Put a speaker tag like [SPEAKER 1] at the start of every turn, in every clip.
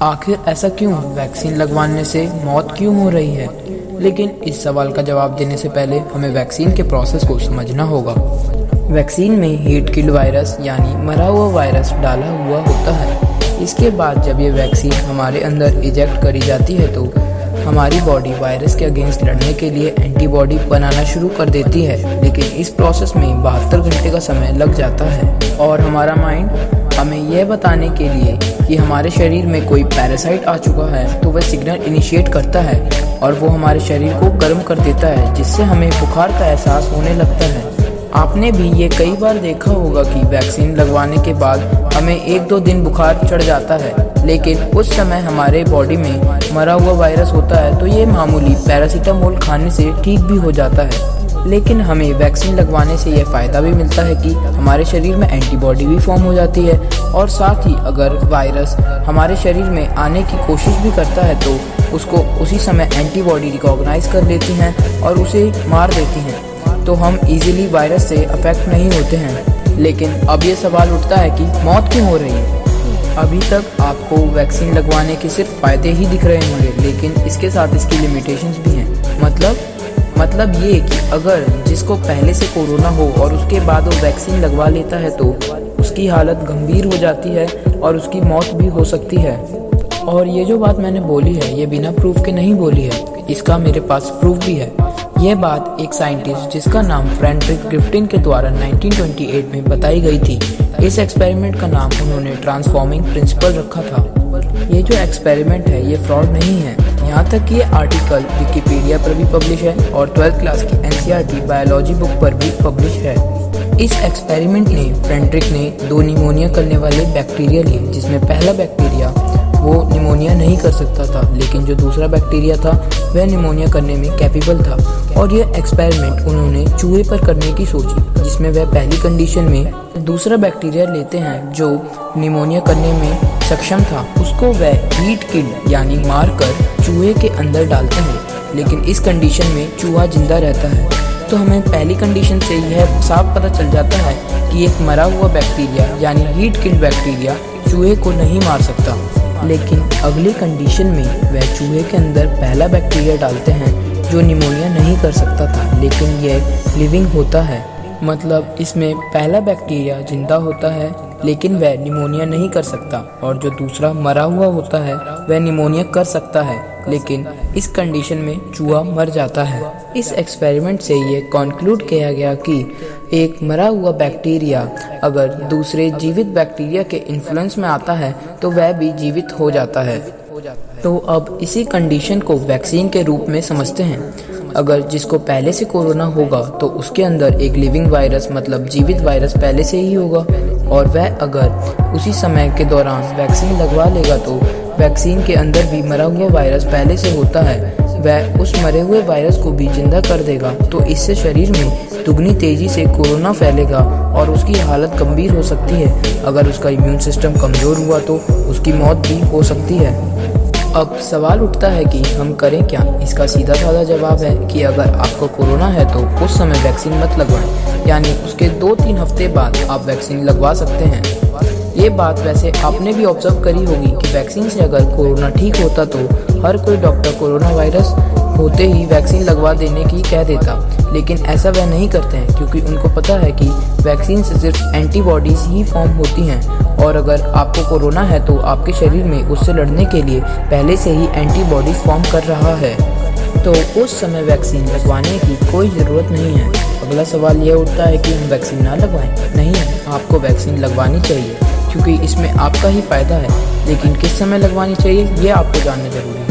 [SPEAKER 1] आखिर ऐसा क्यों? वैक्सीन लगवाने से मौत क्यों हो रही है? लेकिन इस सवाल का जवाब देने से पहले हमें वैक्सीन के प्रोसेस को समझना होगा। वैक्सीन में हीट किल्ड वायरस यानी मरा हुआ वायरस डाला हुआ होता है। इसके बाद जब ये वैक्सीन हमारे अंदर इंजेक्ट करी जाती है तो हमारी बॉडी वायरस के अगेंस्ट लड़ने के लिए एंटीबॉडी बनाना शुरू कर देती है। लेकिन इस प्रोसेस में 72 घंटे का समय लग जाता है और हमारा माइंड हमें यह बताने के लिए कि हमारे शरीर में कोई पैरासाइट आ चुका है तो वह सिग्नल इनिशिएट करता है और वो हमारे शरीर को गर्म कर देता है, जिससे हमें बुखार का एहसास होने लगता है। आपने भी ये कई बार देखा होगा कि वैक्सीन लगवाने के बाद हमें 1-2 दिन बुखार चढ़ जाता है, लेकिन उस समय हमारे बॉडी में मरा हुआ वायरस होता है तो ये मामूली पैरासीटामोल खाने से ठीक भी हो जाता है। लेकिन हमें वैक्सीन लगवाने से यह फ़ायदा भी मिलता है कि हमारे शरीर में एंटीबॉडी भी फॉर्म हो जाती है और साथ ही अगर वायरस हमारे शरीर में आने की कोशिश भी करता है तो उसको उसी समय एंटीबॉडी रिकॉग्नाइज कर लेती हैं और उसे मार देती हैं, तो हम इजीली वायरस से अफेक्ट नहीं होते हैं। लेकिन अब ये सवाल उठता है कि मौत क्यों हो रही है? अभी तक आपको वैक्सीन लगवाने के सिर्फ फ़ायदे ही दिख रहे होंगे, लेकिन इसके साथ इसकी लिमिटेशंस भी हैं। मतलब ये कि अगर जिसको पहले से कोरोना हो और उसके बाद वो वैक्सीन लगवा लेता है तो उसकी हालत गंभीर हो जाती है और उसकी मौत भी हो सकती है। और ये जो बात मैंने बोली है ये बिना प्रूफ के नहीं बोली है, इसका मेरे पास प्रूफ भी है। यह बात एक साइंटिस्ट जिसका नाम फ्रेडरिक ग्रिफ्टिन के द्वारा 1928 में बताई गई थी। इस एक्सपेरिमेंट का नाम उन्होंने ट्रांसफॉर्मिंग प्रिंसिपल रखा था। ये जो एक्सपेरिमेंट है ये फ्रॉड नहीं है, यहाँ तक कि ये आर्टिकल विकिपीडिया पर भी पब्लिश है और 12th क्लास की एनसीईआरटी बायोलॉजी बुक पर भी पब्लिश है। इस एक्सपेरिमेंट ने फ्रेडरिक ने 2 निमोनिया करने वाले बैक्टीरिया लिए, जिसमें पहला बैक्टीरिया वो निमोनिया नहीं कर सकता था, लेकिन जो दूसरा बैक्टीरिया था वह निमोनिया करने में कैपेबल था। और यह एक्सपेरिमेंट उन्होंने चूहे पर करने की सोची, जिसमें वह पहली कंडीशन में दूसरा बैक्टीरिया लेते हैं जो निमोनिया करने में सक्षम था, उसको वह हीट किल्ड यानी मार कर चूहे के अंदर डालते हैं, लेकिन इस कंडीशन में चूहा जिंदा रहता है। तो हमें पहली कंडीशन से यह साफ पता चल जाता है कि एक मरा हुआ बैक्टीरिया यानी हीट किल्ड बैक्टीरिया चूहे को नहीं मार सकता। लेकिन अगली कंडीशन में वह चूहे के अंदर पहला बैक्टीरिया डालते हैं जो निमोनिया नहीं कर सकता था, लेकिन यह लिविंग होता है। मतलब इसमें पहला बैक्टीरिया जिंदा होता है लेकिन वह निमोनिया नहीं कर सकता, और जो दूसरा मरा हुआ होता है वह निमोनिया कर सकता है, लेकिन इस कंडीशन में चूहा मर जाता है। इस एक्सपेरिमेंट से ये कॉन्क्लूड किया गया कि एक मरा हुआ बैक्टीरिया अगर दूसरे जीवित बैक्टीरिया के इन्फ्लुएंस में आता है तो वह भी जीवित हो जाता है। तो अब इसी कंडीशन को वैक्सीन के रूप में समझते हैं। अगर जिसको पहले से कोरोना होगा तो उसके अंदर एक लिविंग वायरस मतलब जीवित वायरस पहले से ही होगा, और वह अगर उसी समय के दौरान वैक्सीन लगवा लेगा तो वैक्सीन के अंदर भी मरा हुआ वायरस पहले से होता है, वह उस मरे हुए वायरस को भी जिंदा कर देगा। तो इससे शरीर में दुगनी तेजी से कोरोना फैलेगा और उसकी हालत गंभीर हो सकती है। अगर उसका इम्यून सिस्टम कमज़ोर हुआ तो उसकी मौत भी हो सकती है। अब सवाल उठता है कि हम करें क्या? इसका सीधा साधा जवाब है कि अगर आपको कोरोना है तो उस समय वैक्सीन मत लगवाएं, यानी उसके 2-3 हफ्ते बाद आप वैक्सीन लगवा सकते हैं। ये बात वैसे आपने भी ऑब्जर्व करी होगी कि वैक्सीन से अगर कोरोना ठीक होता तो हर कोई डॉक्टर कोरोना वायरस होते ही वैक्सीन लगवा देने की कह देता, लेकिन ऐसा वह नहीं करते हैं क्योंकि उनको पता है कि वैक्सीन से सिर्फ एंटीबॉडीज ही फॉर्म होती हैं, और अगर आपको कोरोना है तो आपके शरीर में उससे लड़ने के लिए पहले से ही एंटीबॉडीज फॉर्म कर रहा है, तो उस समय वैक्सीन लगवाने की कोई ज़रूरत नहीं है। अगला सवाल यह उठता है कि हम वैक्सीन ना लगवाएं। नहीं, आपको वैक्सीन लगवानी चाहिए क्योंकि इसमें आपका ही फ़ायदा है, लेकिन किस समय लगवानी चाहिए ये आपको जानना ज़रूरी है।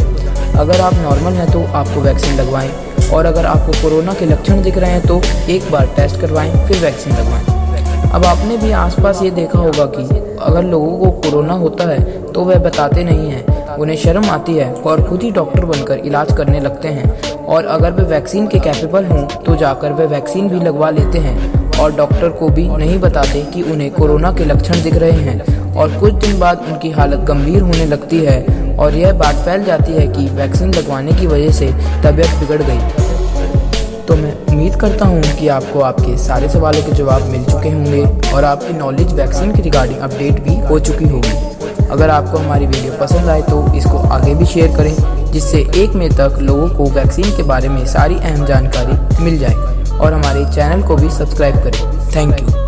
[SPEAKER 1] अगर आप नॉर्मल हैं तो आपको वैक्सीन लगवाएं, और अगर आपको कोरोना के लक्षण दिख रहे हैं तो एक बार टेस्ट करवाएं फिर वैक्सीन लगवाएं। अब आपने भी आसपास ये देखा होगा कि अगर लोगों को कोरोना होता है तो वह बताते नहीं हैं, उन्हें शर्म आती है और खुद ही डॉक्टर बनकर इलाज करने लगते हैं, और अगर वे वैक्सीन के कैपेबल हों तो जाकर वे वैक्सीन भी लगवा लेते हैं और डॉक्टर को भी नहीं बताते कि उन्हें कोरोना के लक्षण दिख रहे हैं, और कुछ दिन बाद उनकी हालत गंभीर होने लगती है और यह बात फैल जाती है कि वैक्सीन लगवाने की वजह से तबीयत बिगड़ गई। तो मैं उम्मीद करता हूँ कि आपको आपके सारे सवालों के जवाब मिल चुके होंगे और आपकी नॉलेज वैक्सीन के रिगार्डिंग अपडेट भी हो चुकी होगी। अगर आपको हमारी वीडियो पसंद आए तो इसको आगे भी शेयर करें, जिससे 1 मई तक लोगों को वैक्सीन के बारे में सारी अहम जानकारी मिल जाए, और हमारे चैनल को भी सब्सक्राइब करें। Thank you.